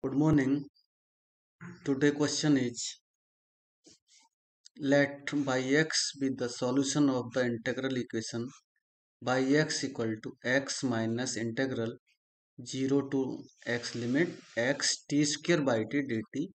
Good morning. Today question is, let by x be the solution of the integral equation by x equal to x minus integral 0 to x limit x t square by t dt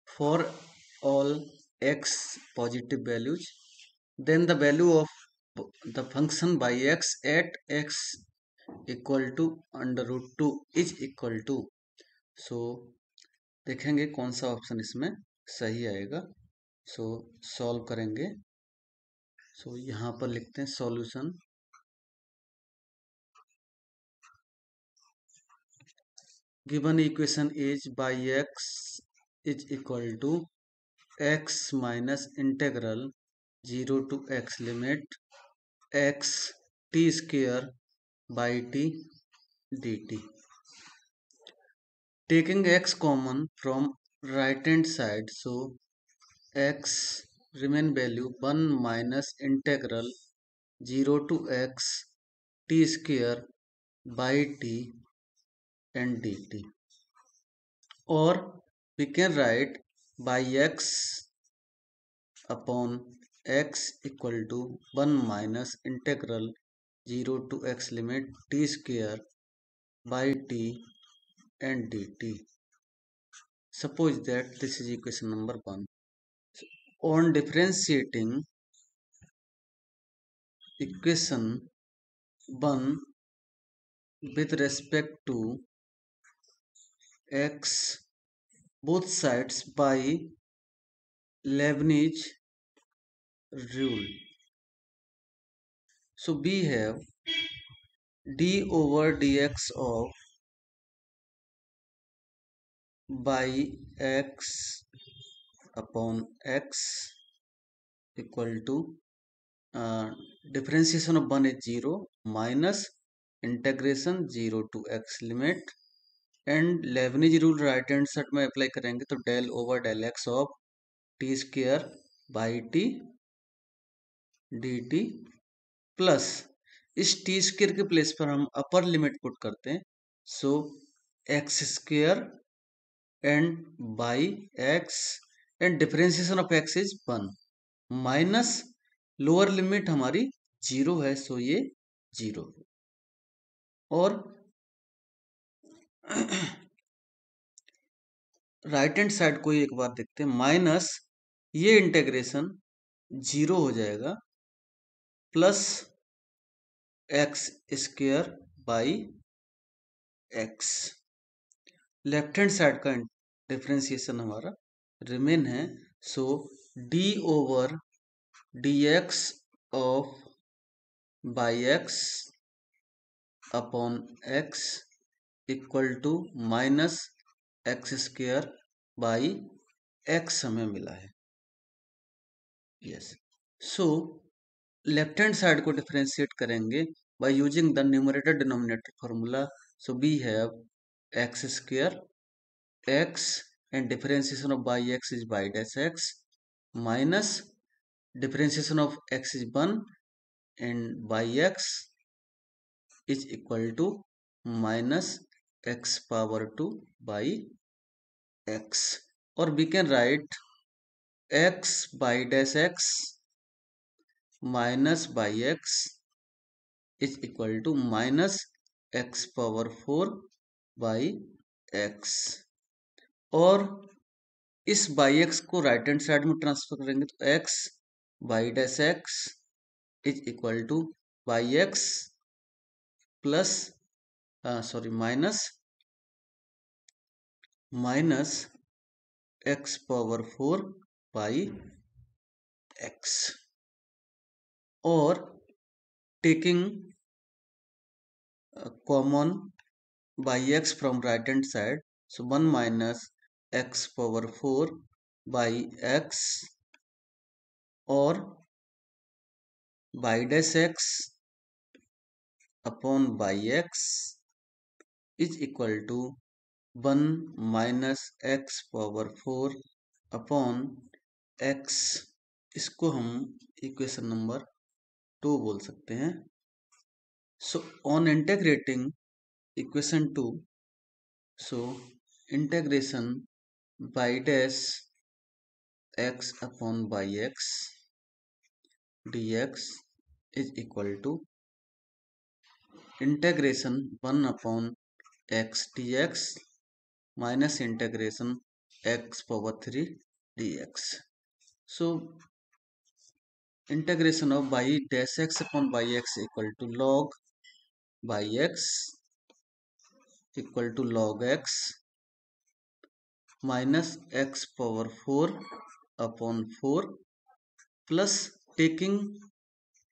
for all x positive values. Then the value of the function by x at x equal to under root 2 is equal to. So देखेंगे कौन सा option इसमें सही आएगा. सो solve करेंगे. सो यहाँ पर लिखते हैं solution. Given equation is by x is equal to x minus integral 0 to x limit x t square by T D t. Taking x common from right hand side, so x remain value 1 minus integral 0 to x t square by t and dt, or we can write by x upon x equal to 1 minus integral 0 to x limit t square by t and dt. Suppose that this is equation number 1. On differentiating equation 1 with respect to x both sides by Leibniz rule, so we have d over dx of by x upon x equal to differentiation of 1 is 0 minus integration 0 to x limit and Leibniz rule right hand side में apply करेंगे तो del over del x of T square by T D T plus इस T square के place पर हम upper limit put करते हैं. So X square and by X and differentiation of x is 1 minus lower limit हमारी 0 है, सो ये 0. और राइट हैंड साइड को एक बार देखते हैं. माइनस ये इंटेग्रेशन 0 हो जाएगा plus X square by X. Left hand side का डिफरेंशिएशन हमारा रिमेन है. So D over D X of by X upon X equal to minus X square by X हमें मिला है. Yes. So left hand side को differentiate करेंगे by using the numerator denominator formula. So we have X square X and differentiation of by x is by dash x minus differentiation of x is 1 and by x is equal to minus x power 2 by x, or we can write x by dash x minus by x is equal to minus x power 4 by x. और इस by X को right hand side में transfer करेंगे तो X by dash X is equal to by X plus minus X power 4 by X. और taking common by X from right hand side, so 1 minus X power 4 by X और by dash X upon by x is equal to 1 minus X power 4 upon X. इसको हम equation number 2 बोल सकते हैं. So on integrating equation 2, so integration by dash x upon by x dx is equal to integration 1 upon x dx minus integration x power 3 dx. So integration of by dash x upon by x equal to log by x equal to log x minus x power 4 upon 4 plus taking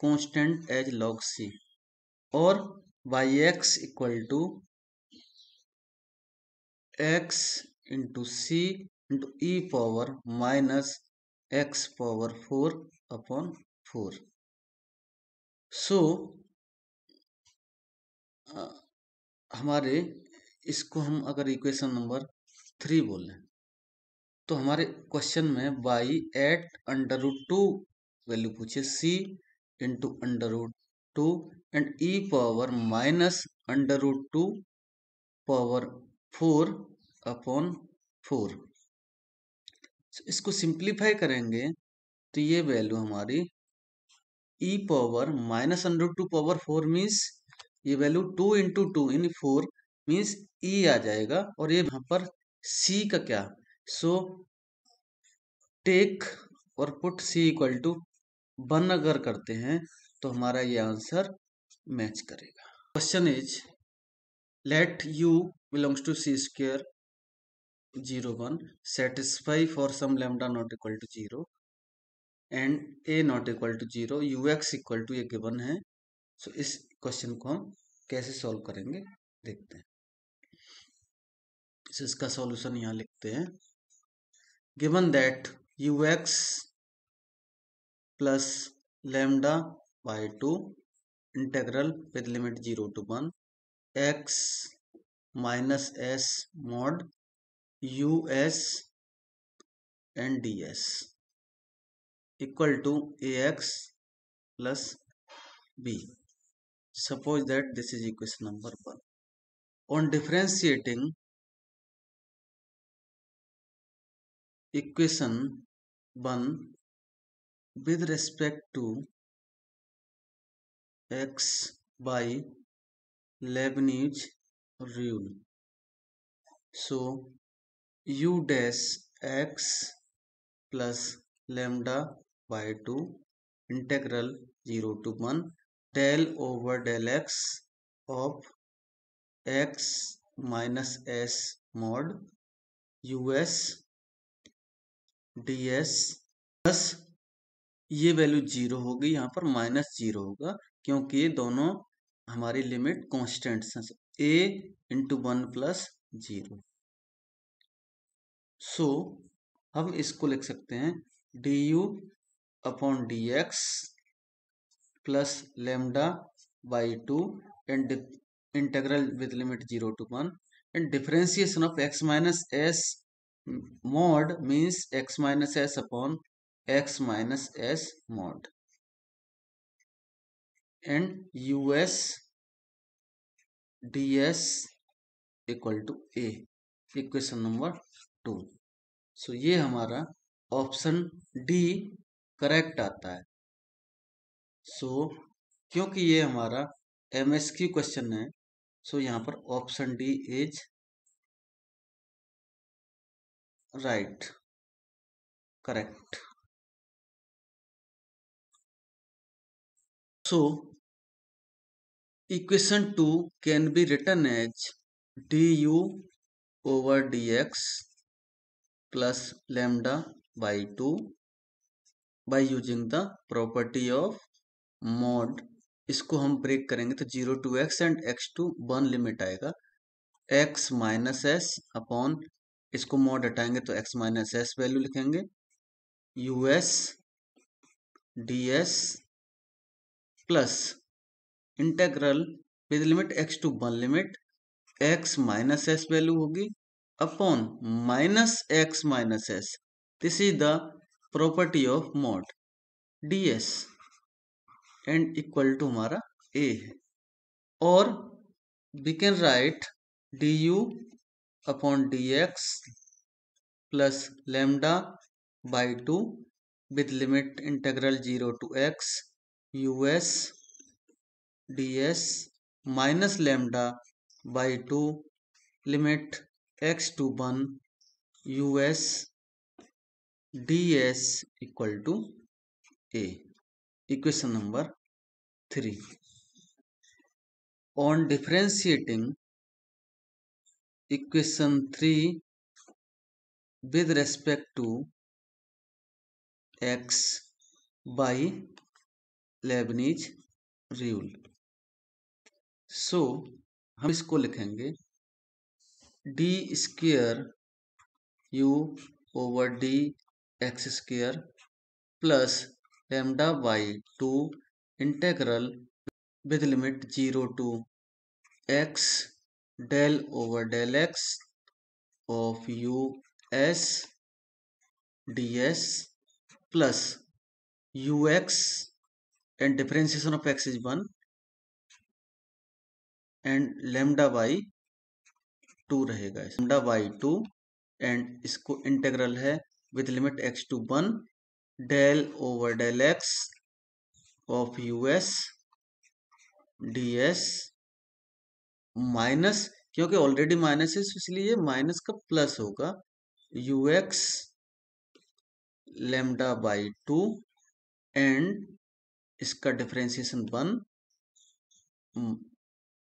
constant as log c, और by x equal to x into c into e power minus x power 4 upon 4. So हमारे इसको हम अगर equation number 3 बोलें तो हमारे question में by at under root 2 value पूछे c into under root 2 and E power minus under root 2 power 4 upon 4. इसको सिंप्लीफाई करेंगे तो ये वैल्यू हमारी E power minus under 2 power 4 means ये वैल्यू 2 इंटू 2 इन 4 मीन्स ई आ जाएगा, और ये यहाँ पर सी का क्या, सो टेक और पुट सी इक्वल टू 1 अगर करते हैं तो हमारा ये आंसर मैच करेगा. Question is let u belongs to C square 0 1 satisfy for some lambda not equal to 0 and a not equal to 0 ux equal to ये given है. सो इस क्वेश्चन को हम कैसे सॉल्व करेंगे देखते हैं. सो इसका सॉल्यूशन यहाँ लिखते हैं. Given that ux plus lambda by 2 integral with limit 0 to 1 x minus S mod us and ds equal to ax plus b. Suppose that this is equation number 1. On differentiating equation 1 with respect to x by Leibniz rule, so u dash x plus lambda by 2 integral 0 to 1 del over del x of x minus s mod us ds plus ये value 0 होगी, यहाँ पर minus 0 होगा क्योंकि ये दोनों हमारी limit constants हैं. a into 1 plus 0. सो हम इसको लिख सकते हैं du upon D X plus lambda by 2 and integral with limit 0 to 1 and differentiation of x minus S mod means x minus s upon x minus s mod and us ds equal to a, equation number 2. सो ये हमारा option D correct आता है. सो क्योंकि ये हमारा MSQ question है, so यहाँ पर option D is right, correct. So equation 2 can be written as du over dx plus lambda by 2 by using the property of mod. इसको हम ब्रेक करेंगे तो 0 to x and x to 1 limit आएगा. x minus S upon, इसको mod हटाएंगे तो x minus S value लिखेंगे us ds plus integral with limit x to 1 limit x minus S value होगी upon minus x minus S. This is the property of mod ds and equal to हमारा a है. और we can write du upon D X plus lambda by 2 with limit integral 0 to x us ds minus lambda by 2 limit x to 1 us ds equal to a. Equation number 3. On differentiating equation 3 with respect to x by Leibniz rule. So हम इसको लिखेंगे d square you over D x square plus lambda by 2 integral with limit 0 to x del over del x of u s d s plus u x and differentiation of x is 1 and lambda by 2 रहेगा, lambda by 2 and इसको integral है with limit x to 1 del over del x of u s d s minus, क्योंकि already minus है इसलिए minus का plus होगा you x lambda by 2 and इसका differentiation 1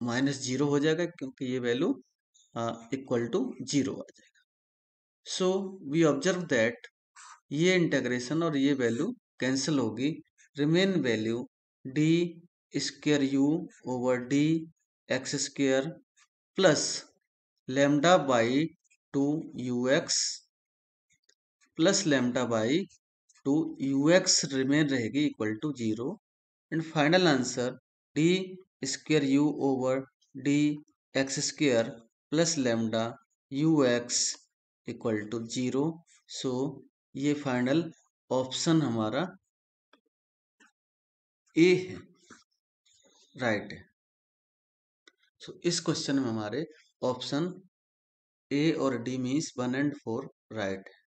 minus 0 हो जाएगा क्योंकि ये वैल्यू इक्वल टू 0 आ जाएगा. सो वी ऑब्जर्व दैट ये इंटेग्रेशन और ये वैल्यू कैंसिल होगी, remain value D square you over D x square plus lambda by 2 U X plus lambda by 2 U X remain रहेगी equal to 0 and final answer D square you over D x square plus lambda U X equal to 0. So ये final option हमारा ए है, right है. So इस question में हमारे option A और D means 1 and 4 right है.